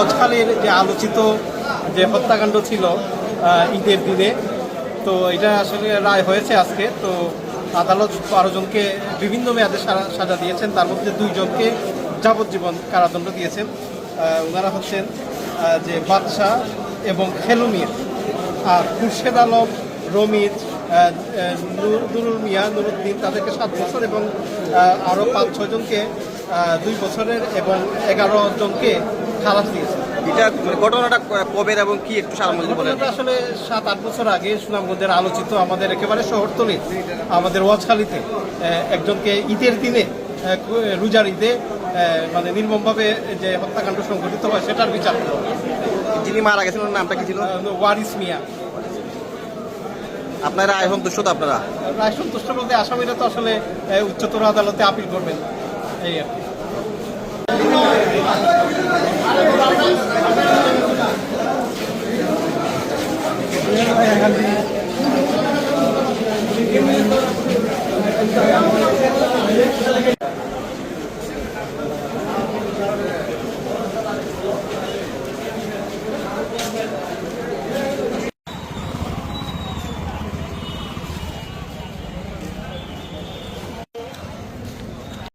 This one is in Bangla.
ওয়াজখালীর যে আলোচিত যে হত্যাকাণ্ড ছিল ঈদের দিনে, তো এটা আসলে রায় হয়েছে আজকে। তো আদালত 12 জনকে বিভিন্ন মেয়াদে সাজা দিয়েছেন, তার মধ্যে 2 জনকে যাবজ্জীবন কারাদণ্ড দিয়েছেন। ওনারা হচ্ছেন যে বাদশাহ এবং খেলু মিয়া, আর খুরশেদ আলম, রমিজ, নুরুল মিয়া, নুরুদ্দিন, তাদেরকে 7 বছর এবং আরও 5-6 জনকে 2 বছরের এবং 11 জনকে খালাস দিয়েছে। এটা ঘটনাটা কবে এবং কি একটু সারাংশে বলেন। আসলে 7-8 বছর আগে সুনামগঞ্জের আলোচিত আমাদের একেবারে শহরতলি আমাদের ওয়াজখালীতে একজনকে ঈদের দিনে, রোজার ঈদে মানে নির্মমভাবে যে হত্যাকাণ্ড সংঘটিত হয় সেটার বিচার। যিনি মারা গেছেন ওর নামটা কি ছিল? ওয়ারিস মিয়া। আপনারা রায় সন্তুষ্ট তো? আপনারা রায় সন্তুষ্ট বলতে আসামিরা তো আসলে উচ্চতর আদালতে আপিল করবেন, এই আর কি।